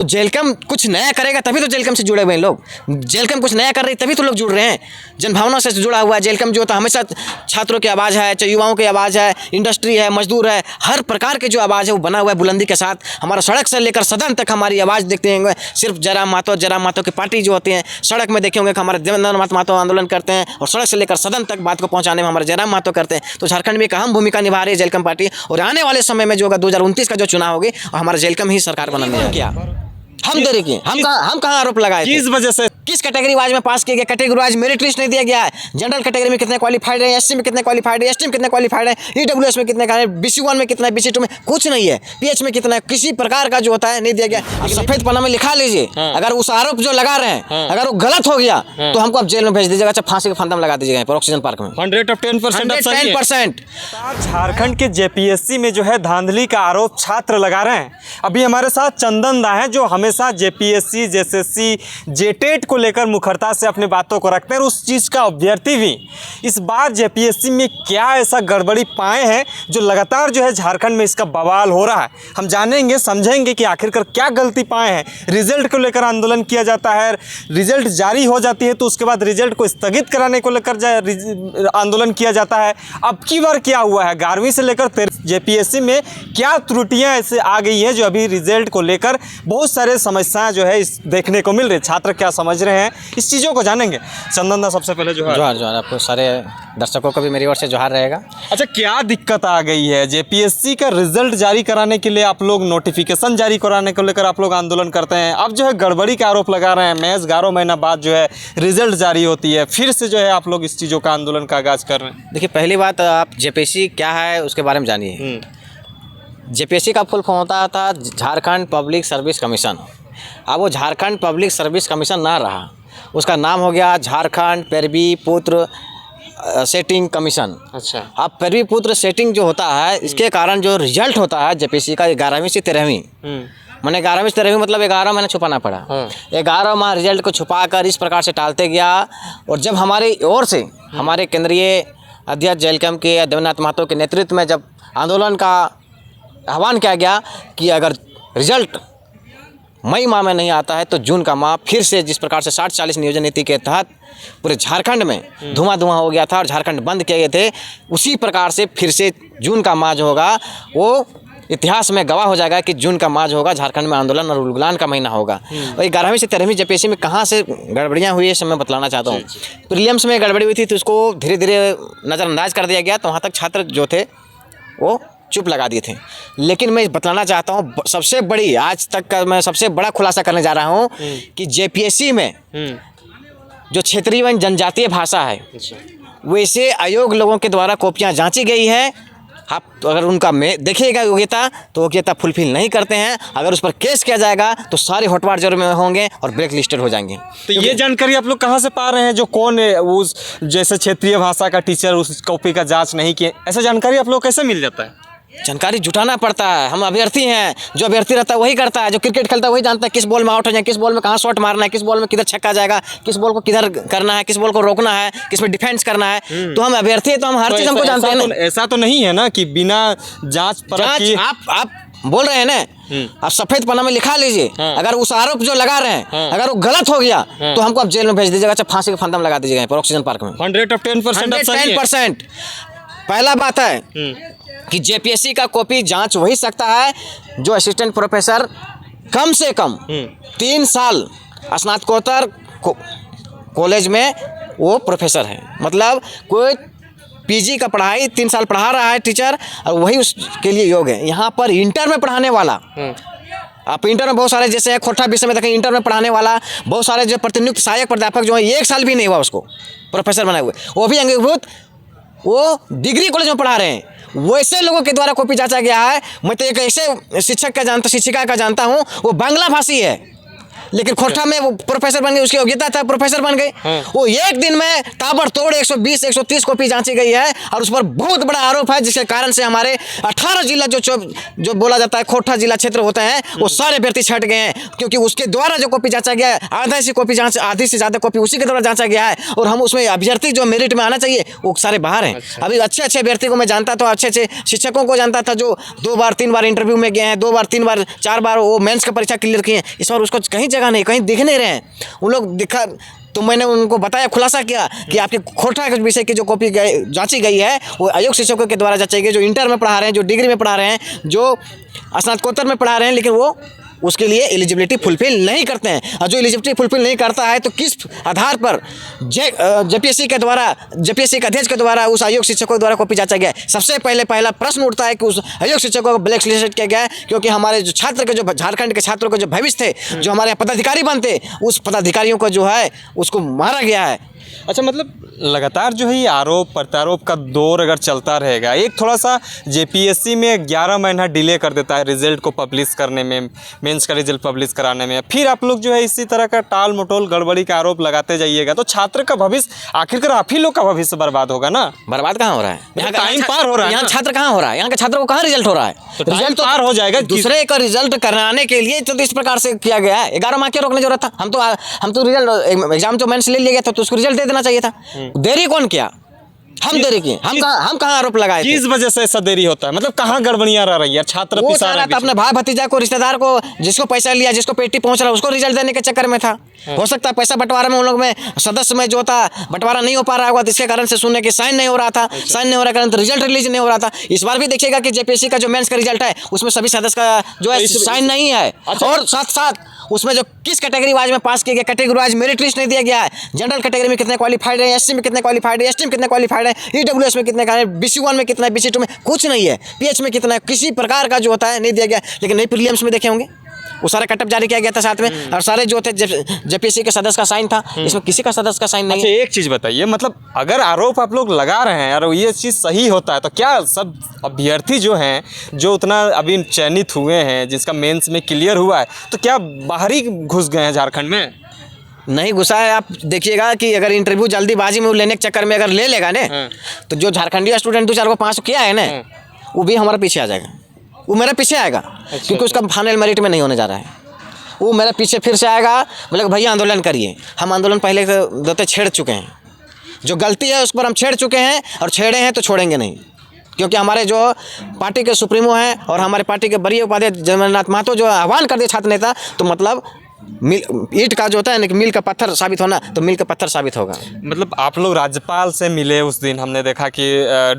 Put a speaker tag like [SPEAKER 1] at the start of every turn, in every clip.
[SPEAKER 1] जेलकम कुछ नया करेगा तभी तो जेलकम से जुड़े हुए हैं लोग। जेलकम कुछ नया कर रही तभी तो लोग जुड़ रहे हैं। जनभावना से जुड़ा हुआ है जेलकम जो होता है, हमेशा छात्रों की आवाज़ है, चाहे युवाओं की आवाज़ है, इंडस्ट्री है, मजदूर है, हर प्रकार के जो आवाज़ है वो बना हुआ है बुलंदी के साथ। हमारा सड़क से लेकर सदन तक हमारी आवाज़ देखते होंगे। सिर्फ जयराम महतो की पार्टी जो होती है, सड़क में देखे होंगे कि हमारे देवेंद्र महतो आंदोलन करते हैं और सड़क से लेकर सदन तक बात को पहुँचाने में हमारे जयराम महतो करते हैं। तो झारखंड में एक अहम भूमिका निभा रही है जेलकम पार्टी। और आने वाले समय में जो होगा 2029 का जो चुनाव होगी हमारा जेलकम ही सरकार बनाने क्या हम दे रही हम कहाँ आरोप लगाए
[SPEAKER 2] किस वजह से,
[SPEAKER 1] किस कैटेगरी वाइज में पास किया गया? कैटेगरी वाइज मेरिट लिस्ट नहीं दिया गया है। जनरल कैटेगरी में कितने क्वालिफाइड है, एससी में कितने क्वालिफाइड है, एसटी में कितने क्वालिफाइड है, ईडब्ल्यूएस में कितने का है, BC1 में कितना है, BC2 में कुछ नहीं है, PH में कितना है, किसी प्रकार का जो होता है नहीं दिया गया। सफेद पन्ना में लिखा लीजिए। अगर उस आरोप जो लगा रहे हैं अगर वो गलत हो गया तो हमको अब जेल में भेज दीजिएगा, अच्छा फांसी का फंदम लगा दीजिएगा ऑक्सीजन पार्क में।
[SPEAKER 2] 110% झारखंड के जेपीएससी में जो है धांधली का आरोप छात्र लगा रहे हैं। अभी हमारे साथ चंदन दा है जो हमेशा जेपीएससी, जेएसएससी, जेटेट को लेकर मुखरता से अपने बातों को रखते हैं और उस चीज़ का अभ्यर्थी भी। इस बार जेपीएससी में क्या ऐसा गड़बड़ी पाए हैं जो लगातार जो है झारखंड में इसका बवाल हो रहा है। हम जानेंगे, समझेंगे कि आखिरकार क्या गलती पाए हैं। रिजल्ट को लेकर आंदोलन किया जाता है, रिजल्ट जारी हो जाती है तो उसके बाद रिजल्ट को स्थगित कराने को लेकर आंदोलन किया जाता है। अब की बार क्या हुआ है, 11वीं से लेकर जेपीएससी में क्या त्रुटियां ऐसे आ गई हैं जो अभी रिजल्ट को लेकर बहुत सारे समस्याएं जो है इस देखने को मिल रही है। छात्र क्या समझ रहे हैं इस चीज़ों को जानेंगे। चंदन दा, सबसे पहले
[SPEAKER 1] जोहार आपको सारे दर्शकों को भी मेरी ओर से जोहार रहेगा।
[SPEAKER 2] अच्छा, क्या दिक्कत आ गई है? जेपीएससी का रिजल्ट जारी कराने के लिए आप लोग, नोटिफिकेशन जारी कराने को लेकर आप लोग आंदोलन करते हैं, अब जो है गड़बड़ी का आरोप लगा रहे हैं। महज 11 महीना बाद जो है रिजल्ट जारी होती है, फिर से जो है आप लोग इस चीज़ों का आंदोलन का आगाज कर रहे हैं।
[SPEAKER 1] देखिए, पहली बात आप जेपीएससी क्या है उसके बारे में जानिए। जेपीएससी का फुल फॉर्म होता था झारखंड पब्लिक सर्विस कमीशन। अब वो झारखंड पब्लिक सर्विस कमीशन ना रहा, उसका नाम हो गया झारखंड पैरवी पुत्र सेटिंग कमीशन।
[SPEAKER 2] अच्छा,
[SPEAKER 1] अब पैरवी पुत्र सेटिंग जो होता है इसके कारण जो रिजल्ट होता है जेपीएससी का 11वीं से 13वीं, मैंने 11वीं से 13वीं मतलब 11 महीने छुपाना पड़ा। 11 माह रिजल्ट को छुपाकर इस प्रकार से टालते गया। और जब हमारी ओर से हमारे केंद्रीय अध्यक्ष जेलकम के देवेंद्र महतो के नेतृत्व में जब आंदोलन का आह्वान किया गया कि अगर रिजल्ट मई माह में नहीं आता है तो जून का माह फिर से, जिस प्रकार से 60-40 नियोजन नीति के तहत पूरे झारखंड में धुआं हो गया था और झारखंड बंद किए गए थे, उसी प्रकार से फिर से जून का माह जो होगा वो इतिहास में गवाह हो जाएगा कि जून का माह जो होगा झारखंड में आंदोलन और उलगुलान का महीना होगा। और 11वीं से 13वीं जेपीएससी में कहाँ से गड़बड़ियाँ हुई है मैं बतलाना चाहता हूँ। प्रीलिम्स में गड़बड़ी हुई थी तो उसको धीरे धीरे नज़रअंदाज कर दिया गया, तो वहाँ तक छात्र जो थे वो चुप लगा दिए थे। लेकिन मैं बताना चाहता हूँ सबसे बड़ी, आज तक का मैं सबसे बड़ा खुलासा करने जा रहा हूँ कि जेपीएससी में जो क्षेत्रीय व जनजातीय भाषा है वैसे आयोग लोगों के द्वारा कॉपियाँ जांची गई है। आप तो अगर उनका देखिएगा योग्यता तो योग्यता फुलफिल नहीं करते हैं, अगर उस पर केस किया जाएगा तो सारे हॉटवार जोर में होंगे और ब्लैक लिस्टेड हो जाएंगे।
[SPEAKER 2] तो ये जानकारी आप लोग कहाँ से पा रहे हैं? जो कौन है उस जैसे क्षेत्रीय भाषा का टीचर उस कॉपी का जांच नहीं किए, ऐसा जानकारी आप लोग कैसे मिल जाता है?
[SPEAKER 1] जानकारी जुटाना पड़ता है। हम अभ्यर्थी हैं, जो अभ्यर्थी रहता है वही करता है। जो क्रिकेट खेलता है वही जानता है किस बॉल में आउट हो जाए, किस बॉल में कहाँ शॉट मारना है, किस बॉल में किधर छक्का जाएगा, किस बॉल को किधर करना है, किस बॉल को रोकना है, किस में डिफेंस करना है। तो हम अभ्यर्थी है तो हम हर चीज़ हमको जानते हैं।
[SPEAKER 2] ऐसा तो नहीं है ना कि बिना जांच
[SPEAKER 1] आप बोल रहे हैं ना, आप सफेद पन्ना में लिखा लीजिए। अगर उस आरोप जो लगा रहे हैं अगर वो गलत हो गया तो हमको अब जेल में भेज दीजिएगा, अच्छा फांसी का फंदम लगा दीजिएगा ऑक्सीजन पार्क में।
[SPEAKER 2] 110%
[SPEAKER 1] पहला बात है कि जेपीएससी का कॉपी जांच वही सकता है जो असिस्टेंट प्रोफेसर कम से कम 3 साल स्नातकोत्तर कॉलेज में वो प्रोफेसर है। मतलब कोई पीजी का पढ़ाई 3 साल पढ़ा रहा है टीचर और वही उसके लिए योग्य है। यहाँ पर इंटर में पढ़ाने वाला, आप इंटर में बहुत सारे जैसे खोटा विषय में देखें, इंटर में पढ़ाने वाला बहुत सारे जो प्रतिनियुक्त सहायक प्राध्यापक जो है 1 साल भी नहीं हुआ उसको प्रोफेसर बनाए हुए, वो भी अंगीभूत वो डिग्री कॉलेज में पढ़ा रहे हैं। वैसे लोगों के द्वारा कॉपी जांचा गया है। मैं तो एक ऐसे शिक्षक का जानता, शिक्षिका का जानता हूँ, वो बांग्ला भाषी है, लेकिन खोटा में वो प्रोफेसर बन गए, उसकी योग्यता था, प्रोफेसर बन गए। वो एक दिन में ताबड़तोड़ 120 130 कॉपी जांची गई है और उस पर बहुत बड़ा आरोप है, जिसके कारण से हमारे 18 जिला जो बोला जाता है खोटा जिला क्षेत्र होते हैं, वो सारे व्यक्ति छट गए हैं, क्योंकि उसके द्वारा जो कॉपी जांचा गया है, आधी से ज्यादा कॉपी उसी के द्वारा जांचा गया है। और हम उसमें अभ्यर्थी जो मेरिट में आना चाहिए वो सारे बाहर हैं। अभी अच्छे अभ्यर्थी को मैं जानता था, अच्छे शिक्षकों को जानता था, जो 2 बार 3 बार इंटरव्यू में गए हैं, 2 बार 3 बार 4 बार वो मेंस का परीक्षा क्लियर किए हैं। इस बार उसको कहीं जगह नहीं, कहीं दिख नहीं रहे हैं उन लोग दिखा। तो मैंने उनको बताया, खुलासा किया कि आपकी खोटा विषय की जो कॉपी जांची गई है वो अयोग्य शिक्षकों के द्वारा जांची गई, जो इंटर में पढ़ा रहे हैं, जो डिग्री में पढ़ा रहे हैं, जो स्नातकोत्तर में पढ़ा रहे हैं, लेकिन वो उसके लिए एलिजिबिलिटी फुलफिल नहीं करते हैं। और जो एलिजिबिलिटी फुलफिल नहीं करता है तो किस आधार पर जेपीएससी के अध्यक्ष के द्वारा उस अयोग्य शिक्षकों के द्वारा कॉपी जांचा गया है। सबसे पहला प्रश्न उठता है कि उस अयोग्य शिक्षकों को ब्लैक लिस्टेड किया गया है, क्योंकि हमारे जो छात्र के, जो झारखंड के छात्रों के जो भविष्य थे, जो हमारे पदाधिकारी बनते, उस पदाधिकारियों को जो है उसको मारा गया है।
[SPEAKER 2] अच्छा, मतलब लगातार जो है ये आरोप प्रत्यारोप का दौर अगर चलता रहेगा, एक थोड़ा सा जेपीएससी में 11 महीना डिले कर देता है रिजल्ट को पब्लिश करने में, मेंस का रिजल्ट पब्लिश कराने में, फिर आप लोग जो है इसी तरह का टाल मटोल गड़बड़ी का आरोप लगाते जाइएगा तो छात्र का भविष्य, आखिरकार आप ही लोग का भविष्य बर्बाद होगा ना।
[SPEAKER 1] बर्बाद कहाँ हो रहा है?
[SPEAKER 2] यहाँ टाइम पार हो रहा है,
[SPEAKER 1] यहाँ छात्र कहाँ हो रहा है? यहाँ के छात्रों को कहाँ रिजल्ट हो रहा है?
[SPEAKER 2] रिजल्ट तो पार हो जाएगा।
[SPEAKER 1] दूसरे का रिजल्ट कराने के लिए तो इस प्रकार से किया गया है। 11 माह क्यों रोकने जरूरत था? हम तो रिजल्ट एग्जाम जो मेंस ले लिया गया था तो उसको रिजल्ट दे देना चाहिए था। देरी कौन किया? हम देरी किए। हम कहाँ आरोप लगाए?
[SPEAKER 2] किस वजह से ऐसा देरी होता है? मतलब कहाँ गड़बड़ियां रह रही है? छात्र
[SPEAKER 1] वो चाह रहा था अपने भाई भतीजा को, रिश्तेदार को, जिसको पैसा लिया, जिसको पेटी पहुंच रहा, उसको रिजल्ट देने के चक्कर में था। हो सकता है पैसा बंटवारा में उन लोग में सदस्य में जो था बंटवारा नहीं हो पा रहा होगा, जिसके कारण से सुनने के साइन नहीं हो रहा था। साइन नहीं हो रहा कारण रिजल्ट रिलीज नहीं हो रहा था। इस बार भी देखिएगा कि जेपीएससी का जो मेंस का रिजल्ट है उसमें सभी सदस्य का जो है साइन नहीं है। और साथ साथ उसमें जो किस कैटेगरी वाइज में पास किए गए, कैटेगरी वाइज मेरिट लिस्ट नहीं दिया गया है। जनरल कैटेगरी में कितने क्वालिफाइड है, एससी में कितने क्वालिफाइड है, एसटी में कितने क्वालिफाइड है, ईडब्ल्यूएस में कितने का है, BC1 में कितना है, BC2 में कुछ नहीं है, पीएच में कितना है, किसी प्रकार का जो होता है नहीं दिया गया। लेकिन नई प्रीलिम्स में देखे होंगे वो सारा कटअप जारी किया गया था साथ में, और सारे जो थे जेपीएससी के सदस्य का साइन था, इसमें किसी का सदस्य का साइन नहीं है।
[SPEAKER 2] एक चीज़ बताइए, मतलब अगर आरोप आप लोग लगा रहे हैं और ये चीज़ सही होता है तो क्या सब अभ्यर्थी जो हैं, जो उतना अभी चयनित हुए हैं, जिसका मेंस में क्लियर हुआ है, तो क्या बाहर ही घुस गए हैं झारखंड में?
[SPEAKER 1] नहीं घुसा है। आप देखिएगा कि अगर इंटरव्यू जल्दीबाजी में लेने के चक्कर में अगर ले लेगा ना, तो जो झारखंडी स्टूडेंट 2-4 को पास किया है ना, वो भी हमारे पीछे आ जाएगा। वो मेरे पीछे आएगा। क्योंकि उसका फाइनल मेरिट में नहीं होने जा रहा है। वो मेरे पीछे फिर से आएगा, बोलेगा भैया आंदोलन करिए। हम आंदोलन पहले देते छेड़ चुके हैं, जो गलती है उस पर हम छेड़ चुके हैं, और छेड़े हैं तो छोड़ेंगे नहीं। क्योंकि हमारे जो पार्टी के सुप्रीमो हैं और हमारे पार्टी के वरीय उपाध्यक्ष जगन्नाथ महतो जो आह्वान कर दिए छात्र नेता, तो मतलब ईंट का जो होता है ना कि मील का पत्थर साबित होना, तो मील का पत्थर साबित होगा।
[SPEAKER 2] मतलब आप लोग राज्यपाल से मिले उस दिन, हमने देखा कि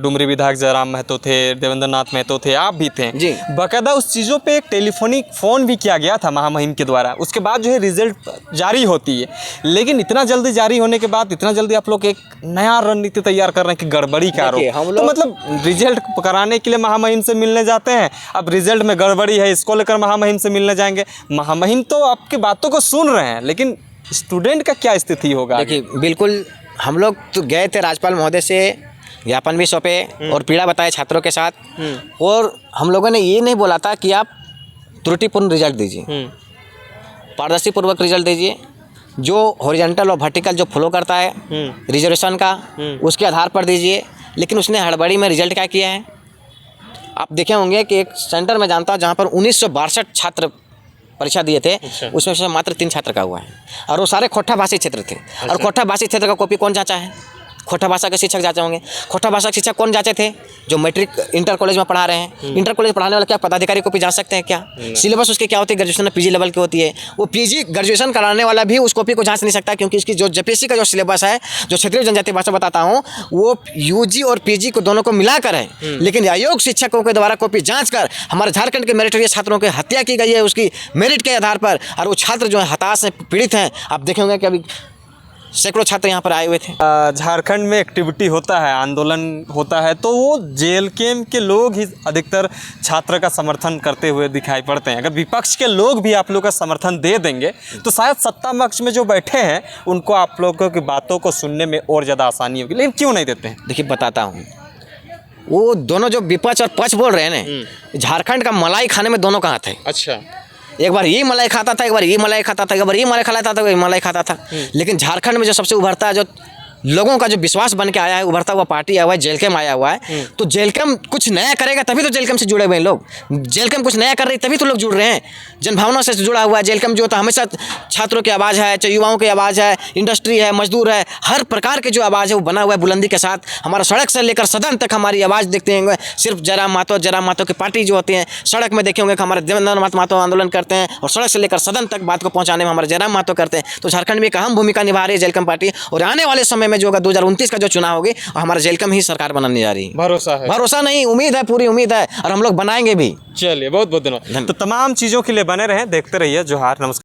[SPEAKER 2] डुमरी विधायक जयराम महतो थे, देवेंद्र नाथ महतो थे, आप भी थे
[SPEAKER 1] जी।
[SPEAKER 2] बाकायदा उस चीज़ों पे एक टेलीफोनिक फ़ोन भी किया गया था महामहिम के द्वारा। उसके बाद जो है रिजल्ट जारी होती है, लेकिन इतना जल्दी जारी होने के बाद इतना जल्दी आप लोग एक नया रणनीति तैयार कर रहे हैं कि गड़बड़ी का आरोप। तो मतलब रिजल्ट कराने के लिए महामहिम से मिलने जाते हैं, अब रिजल्ट में गड़बड़ी है इसको लेकर महामहिम से मिलने जाएंगे। महामहिम तो आपकी बातों को सुन रहे हैं, लेकिन स्टूडेंट का क्या स्थिति होगा?
[SPEAKER 1] देखिए, बिल्कुल हम लोग तो गए थे राज्यपाल महोदय से, ज्ञापन भी सौंपे और पीड़ा बताए छात्रों के साथ, और हम लोगों ने ये नहीं बोला था कि आप त्रुटिपूर्ण रिजल्ट दीजिए, पारदर्शी पूर्वक रिजल्ट दीजिए। जो हॉरिजॉन्टल और वर्टिकल जो फ्लो करता है रिजर्वेशन का, उसके आधार पर दीजिए। लेकिन उसने हड़बड़ी में रिजल्ट क्या किया है, आप देखे होंगे कि एक सेंटर में जानता हूँ जहाँ पर 1962 छात्र परीक्षा दिए थे। उसमें से मात्र 3 छात्र का हुआ है, और वो सारे खोटा भाषी क्षेत्र थे। और खोटा भाषी क्षेत्र का कॉपी कौन जांचा है? खोटा भाषा के शिक्षक जांचे होंगे। खोटा भाषा के शिक्षक कौन जांचे थे? जो मैट्रिक इंटर कॉलेज में पढ़ा रहे हैं। इंटर कॉलेज पढ़ाने वाला क्या पदाधिकारी कॉपी जांच सकते हैं क्या? सिलेबस उसके क्या होती है? ग्रेजुएशन में पीजी लेवल की होती है। वो पीजी ग्रेजुएशन कराने वाला भी उस कॉपी को जांच नहीं सकता, क्योंकि इसकी जो जेपीएससी का जो सिलेबस है, जो क्षेत्रीय जनजातीय भाषा बताता हूँ, वो यूजी और पीजी को दोनों को मिलाकर है। लेकिन अयोग्य शिक्षकों के द्वारा कॉपी जांच कर हमारे झारखंड के मेरिटोरियस छात्रों की हत्या की गई है उसकी मेरिट के आधार पर। और वो छात्र जो है हताश हैं, पीड़ित हैं। आप देखेंगे कि अभी सैकड़ों छात्र यहाँ पर आए हुए थे।
[SPEAKER 2] झारखंड में एक्टिविटी होता है, आंदोलन होता है, तो वो जेल कैंप के लोग ही अधिकतर छात्र का समर्थन करते हुए दिखाई पड़ते हैं। अगर विपक्ष के लोग भी आप लोग का समर्थन दे देंगे तो शायद सत्ता पक्ष में जो बैठे हैं उनको आप लोगों की बातों को सुनने में और ज़्यादा आसानी होगी। लेकिन क्यों नहीं देते हैं?
[SPEAKER 1] देखिए, बताता हूँ, वो दोनों जो विपक्ष और पक्ष बोल रहे हैं ना, झारखंड का मलाई खाने में दोनों का हाथ है।
[SPEAKER 2] अच्छा,
[SPEAKER 1] एक बार ये मलाई खाता था, एक बार ये मलाई खाता था, एक बार ये मलाई खिलाता था, एक मलाई खाता था। लेकिन झारखंड में जो सबसे उभरता है, जो लोगों का जो विश्वास बन के आया है, उभरता हुआ पार्टी आया हुआ है, जेलकम आया हुआ है। तो जेलकम कुछ नया करेगा तभी तो जेलकम से जुड़े हुए हैं लोग। जेलकम कुछ नया कर रही तभी तो लोग जुड़ रहे हैं। जनभावना से जुड़ा हुआ है जेलकम जो होता है, हमेशा छात्रों की आवाज़ है, चाहे युवाओं की आवाज़ है, इंडस्ट्री है, मजदूर है, हर प्रकार के जो आवाज़ है वो बना हुआ है बुलंदी के साथ। हमारा सड़क से लेकर सदन तक हमारी आवाज़ देखते हैं। सिर्फ जयराम महतो की पार्टी जो होती है, सड़क में देखे होंगे कि हमारे देवेंद्र महतो आंदोलन करते हैं और सड़क से लेकर सदन तक बात को पहुँचाने में हमारे जयराम महतो करते हैं। तो झारखंड में एक अहम भूमिका निभा रही है जेलकम पार्टी। और आने वाले समय में जो होगा 2029 का जो चुनाव होगी, हमारा जेलकम ही सरकार बनाने जा रही है।
[SPEAKER 2] भरोसा है?
[SPEAKER 1] भरोसा नहीं, उम्मीद है, पूरी उम्मीद है, और हम लोग बनाएंगे भी।
[SPEAKER 2] चलिए, बहुत बहुत धन्यवाद। तो तमाम चीज़ों के लिए बने रहें, देखते रहिए जोहार, नमस्कार।